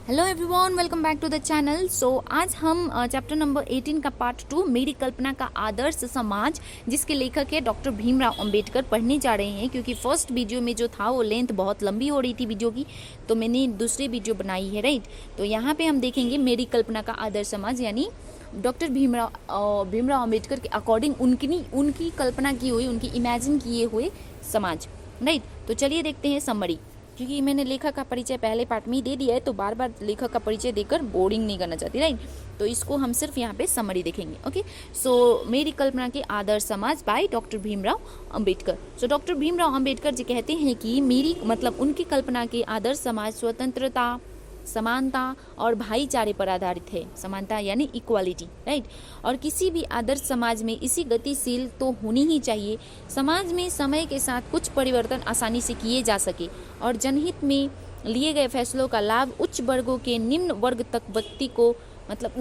Hello everyone, welcome back to the channel. So आज हम chapter number 18 का part 2 मेरी कल्पना का आदर्श समाज, जिसके लेखक है डॉक्टर भीमराव अंबेडकर, पढ़ने जा रहे हैं। क्योंकि फर्स्ट वीडियो में जो था वो लेंथ बहुत लंबी हो रही थी वीडियो की, तो मैंने दूसरी वीडियो बनाई है, राइट। तो यहाँ पे हम देखेंगे मेरी कल्पना का आदर्श समाज, यानी डॉक्टर भीमराव अंबेडकर के अकॉर्डिंग उनकी कल्पना की हुई, उनकी इमेजिन किए हुए समाज, राइट। तो चलिए देखते हैं समरी। क्योंकि मैंने लेखक का परिचय पहले पार्ट में ही दे दिया है, तो बार बार लेखक का परिचय देकर बोरिंग नहीं करना चाहती, राइट। तो इसको हम सिर्फ यहाँ पे समरी देखेंगे, ओके। सो मेरी कल्पना के आदर्श समाज by doctor Bhimrao Ambedkar. So doctor Bhimrao Ambedkar ji कहते हैं कि मेरी मतलब उनकी कल्पना के आदर्श समाज स्वतंत्रता, समानता और भाईचारे पर आधारित है। समानता यानी इक्वालिटी, राइट। और किसी भी आदर्श समाज में इसी गतिशील तो होनी ही चाहिए, समाज में समय के साथ कुछ परिवर्तन आसानी से किए जा सके और जनहित में लिए गए फैसलों का लाभ उच्च वर्गों के निम्न वर्ग तक व्यक्ति को, मतलब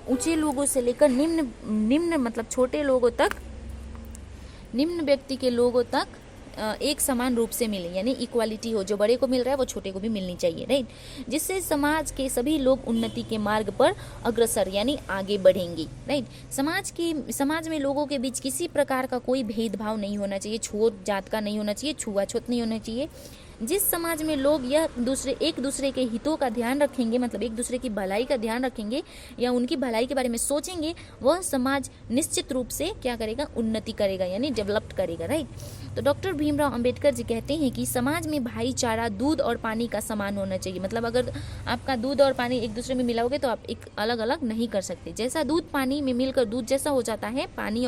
ऊंचे लोगों से लेकर निम्न मतलब छोटे लोगों तक, निम्न व्यक्ति के लोगों तक एक समान रूप से मिले, यानी इक्वालिटी हो। जो बड़े को मिल रहा है वो छोटे को भी मिलनी चाहिए, राइट। जिससे समाज के सभी लोग उन्नति के मार्ग पर अग्रसर यानी आगे बढ़ेंगे, राइट। समाज में लोगों के बीच किसी प्रकार का कोई भेदभाव नहीं होना चाहिए, छूत जात का नहीं होना चाहिए, छुआछूत नहीं होना चाहिए। जिस समाज में लोग एक दूसरे के हितों का ध्यान रखेंगे, मतलब एक दूसरे की भलाई का ध्यान रखेंगे या उनकी भलाई के बारे में सोचेंगे, वह समाज निश्चित रूप से क्या करेगा, उन्नति करेगा, यानी डेवलप्ड करेगा, राइट। तो डॉक्टर भीमराव अंबेडकर जी कहते हैं कि समाज में भाईचारा दूध और पानी का समान होना चाहिए। मतलब अगर आपका दूध और पानी एक दूसरे में मिलाओगे तो आप एक अलग अलग नहीं कर सकते। जैसा दूध पानी में मिलकर दूध जैसा हो जाता है, पानी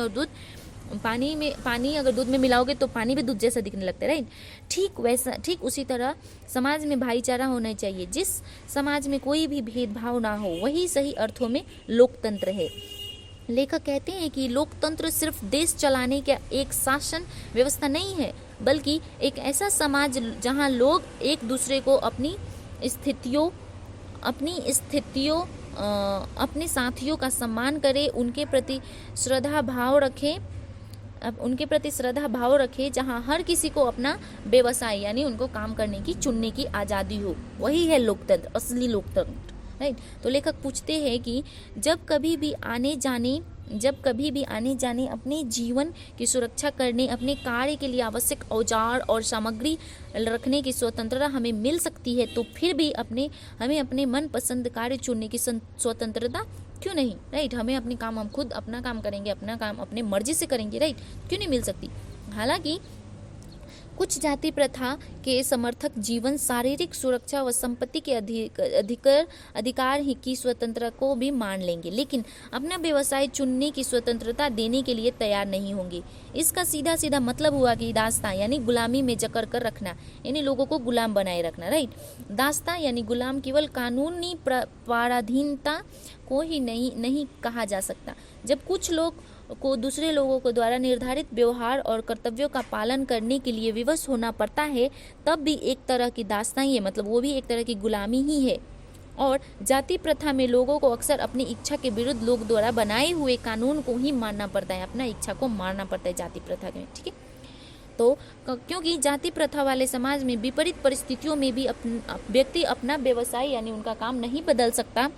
अगर दूध में मिलाओगे तो पानी भी दूध जैसा दिखने लगता है, राइट। ठीक उसी तरह समाज में भाईचारा होना चाहिए। जिस समाज में कोई भी भेदभाव ना हो, वही सही अर्थों में लोकतंत्र है। लेखक कहते हैं कि लोकतंत्र सिर्फ देश चलाने का एक शासन व्यवस्था नहीं है, बल्कि एक ऐसा समाज जहां लोग एक दूसरे को अपनी स्थितियों अपने साथियों का सम्मान करें, उनके प्रति श्रद्धा भाव रखे, जहां हर किसी को अपना व्यवसाय यानी उनको काम करने की, चुनने की आज़ादी हो। वही है लोकतंत्र, असली लोकतंत्र, राइट। तो लेखक पूछते हैं कि जब कभी भी आने जाने अपने जीवन की सुरक्षा करने, अपने कार्य के लिए आवश्यक औजार और सामग्री रखने की स्वतंत्रता हमें मिल सकती है, तो फिर भी हमें अपने मनपसंद कार्य चुनने की स्वतंत्रता क्यों नहीं, राइट। हमें अपने काम, हम खुद अपना काम करेंगे, अपना काम अपने मर्जी से करेंगे, राइट। क्यों नहीं मिल सकती। हालांकि कुछ जाति प्रथा के समर्थक जीवन, शारीरिक सुरक्षा व संपत्ति के अधिकार ही की स्वतंत्रता को भी मान लेंगे, लेकिन अपना व्यवसाय चुनने की स्वतंत्रता देने के लिए तैयार नहीं होंगे। इसका सीधा सीधा मतलब हुआ कि दास्तां यानी गुलामी में जकड़ कर रखना, यानी लोगों को गुलाम बनाए रखना, राइट। दास्तां यानी गुलाम केवल कानूनी पराधीनता को ही नहीं कहा जा सकता। जब कुछ लोग को दूसरे लोगों को द्वारा निर्धारित व्यवहार और कर्तव्यों का पालन करने के लिए विवश होना पड़ता है, तब भी एक तरह की दास्तां ही है, मतलब वो भी एक तरह की गुलामी ही है। और जाति प्रथा में लोगों को अक्सर अपनी इच्छा के विरुद्ध लोग द्वारा बनाए हुए कानून को ही मानना पड़ता है, अपना इच्छा को मानना पड़ता है जाति प्रथा में, ठीक है। तो क्योंकि जाति प्रथा वाले समाज में विपरीत परिस्थितियों में भी व्यक्ति अपना व्यवसाय यानी उनका काम नहीं बदल सकता।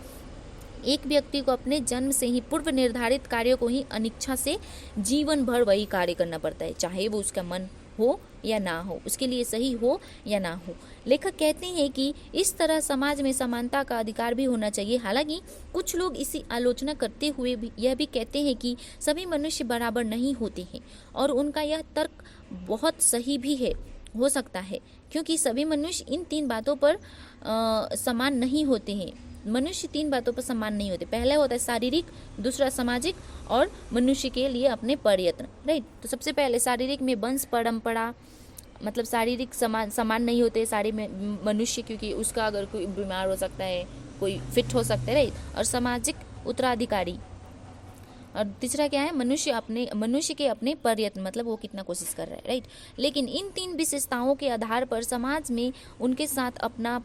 एक व्यक्ति को अपने जन्म से ही पूर्व निर्धारित कार्यों को ही अनिच्छा से जीवन भर वही कार्य करना पड़ता है, चाहे वो उसका मन हो या ना हो, उसके लिए सही हो या ना हो। लेखक कहते हैं कि इस तरह समाज में समानता का अधिकार भी होना चाहिए। हालांकि कुछ लोग इसी आलोचना करते हुए यह भी कहते हैं कि सभी मनुष्य बराबर नहीं होते हैं, और उनका यह तर्क बहुत सही भी हो सकता है, क्योंकि सभी मनुष्य इन तीन बातों पर समान नहीं होते हैं। मनुष्य तीन बातों पर समान नहीं होते। पहला होता है शारीरिक, दूसरा सामाजिक, और मनुष्य के लिए अपने प्रयत्न, राइट। तो सबसे पहले शारीरिक में वंश परंपरा, मतलब शारीरिक समान नहीं होते सारे मनुष्य, क्योंकि उसका अगर कोई बीमार हो सकता है, कोई फिट हो सकता है, राइट। और सामाजिक उत्तराधिकारी, और तीसरा क्या है, मनुष्य के अपने प्रयत्न, मतलब वो कितना कोशिश कर रहा है, राइट। लेकिन इन तीन विशेषताओं के आधार पर समाज में उनके साथ अपना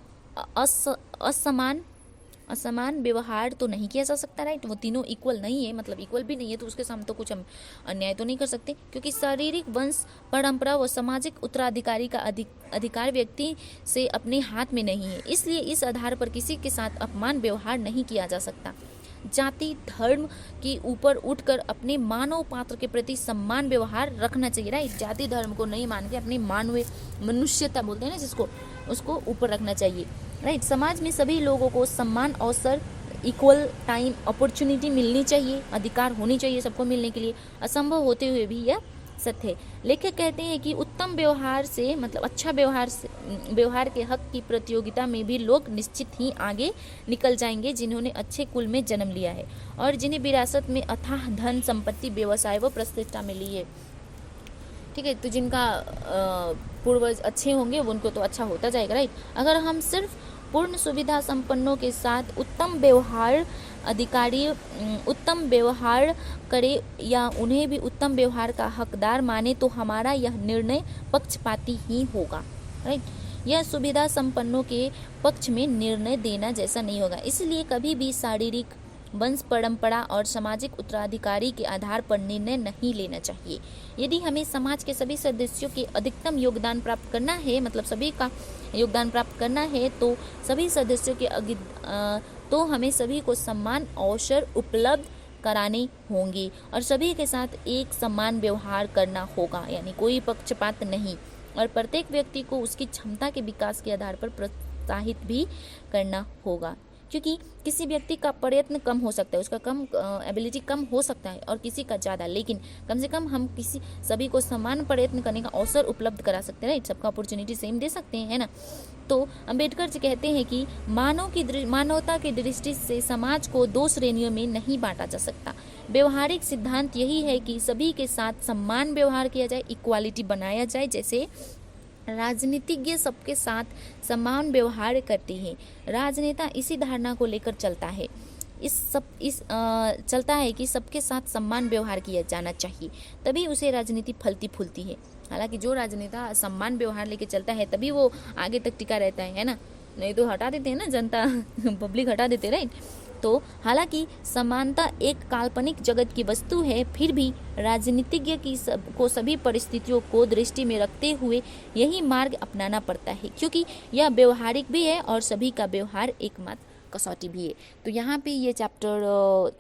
असमान व्यवहार तो नहीं किया जा सकता, राइट। वो तीनों इक्वल नहीं है, मतलब इक्वल भी नहीं है, तो उसके सामने तो कुछ हम अन्याय तो नहीं कर सकते, क्योंकि शारीरिक वंश परंपरा व सामाजिक उत्तराधिकारी का अधिकार व्यक्ति से अपने हाथ में नहीं है। इसलिए इस आधार पर किसी के साथ अपमान व्यवहार नहीं किया जा सकता। जाति धर्म के ऊपर उठकर अपने मानव पात्र के प्रति सम्मान व्यवहार रखना चाहिए, राइट। जाति धर्म को नहीं मान के अपनी मानवीय मनुष्यता बोलते हैं ना जिसको, उसको ऊपर रखना चाहिए, राइट। समाज में सभी लोगों को सम्मान, अवसर, इक्वल टाइम, अपॉर्चुनिटी मिलनी चाहिए, अधिकार होनी चाहिए सबको मिलने के लिए, असंभव होते हुए भी यह सत्य है। लेखक कहते हैं कि उत्तम व्यवहार से मतलब अच्छा व्यवहार के हक की प्रतियोगिता में भी लोग निश्चित ही आगे निकल जाएंगे जिन्होंने अच्छे कुल में जन्म लिया है और जिन्हें विरासत में अथाह धन संपत्ति, व्यवसाय व प्रतिष्ठा मिली है। ठीक है, तो जिनका पूर्वज अच्छे होंगे उनको तो अच्छा होता जाएगा, राइट। अगर हम सिर्फ पूर्ण सुविधा संपन्नों के साथ उत्तम व्यवहार करे या उन्हें भी उत्तम व्यवहार का हकदार माने तो हमारा यह निर्णय पक्षपाती ही होगा, राइट। यह सुविधा संपन्नों के पक्ष में निर्णय देना जैसा नहीं होगा। इसलिए कभी भी शारीरिक वंश परंपरा और सामाजिक उत्तराधिकारी के आधार पर निर्णय नहीं लेना चाहिए। यदि हमें समाज के सभी सदस्यों के अधिकतम योगदान प्राप्त करना है, मतलब सभी का योगदान प्राप्त करना है, तो सभी सदस्यों के तो हमें सभी को समान अवसर उपलब्ध कराने होंगे और सभी के साथ एक समान व्यवहार करना होगा, यानी कोई पक्षपात नहीं, और प्रत्येक व्यक्ति को उसकी क्षमता के विकास के आधार पर प्रोत्साहित भी करना होगा। क्योंकि किसी व्यक्ति का प्रयत्न कम हो सकता है, उसका कम एबिलिटी कम हो सकता है और किसी का ज़्यादा, लेकिन कम से कम हम सभी को समान प्रयत्न करने का अवसर उपलब्ध करा सकते हैं, राइट। सबका अपॉर्चुनिटी सेम दे सकते हैं, है ना। तो अंबेडकर जी कहते हैं कि मानवता की दृष्टि से समाज को दो श्रेणियों में नहीं बांटा जा सकता। व्यवहारिक सिद्धांत यही है कि सभी के साथ समान व्यवहार किया जाए, इक्वालिटी बनाया जाए। जैसे राजनीतिज्ञ सबके साथ समान व्यवहार करते हैं, राजनेता इसी धारणा को लेकर चलता है कि सबके साथ समान व्यवहार किया जाना चाहिए, तभी उसे राजनीति फलती फूलती है। हालांकि जो राजनेता समान व्यवहार लेके चलता है तभी वो आगे तक टिका रहता है ना, नहीं तो हटा देते हैं ना जनता पब्लिक हटा देते, राइट। तो हालांकि समानता एक काल्पनिक जगत की वस्तु है, फिर भी राजनीतिज्ञ को सभी परिस्थितियों को दृष्टि में रखते हुए यही मार्ग अपनाना पड़ता है, क्योंकि यह व्यवहारिक भी है और सभी का व्यवहार एकमात्र कसौटी भी है। तो यहाँ पे ये चैप्टर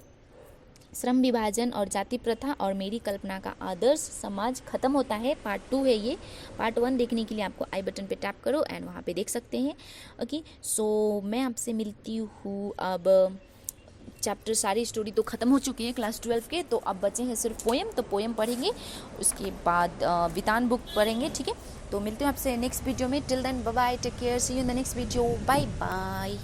श्रम विभाजन और जाति प्रथा और मेरी कल्पना का आदर्श समाज खत्म होता है। पार्ट 2 है ये। पार्ट 1 देखने के लिए आपको आई बटन पे टैप करो एंड वहाँ पे देख सकते हैं। ओके, सो मैं आपसे मिलती हूँ। अब चैप्टर सारी स्टोरी तो ख़त्म हो चुकी है क्लास 12 के, तो अब बचे हैं सिर्फ पोएम। तो पोएम पढ़ेंगे, उसके बाद वितान बुक पढ़ेंगे, ठीक है। तो मिलते हैं आपसे नेक्स्ट वीडियो में। Till then bye bye, take care, see you in the next video, bye bye.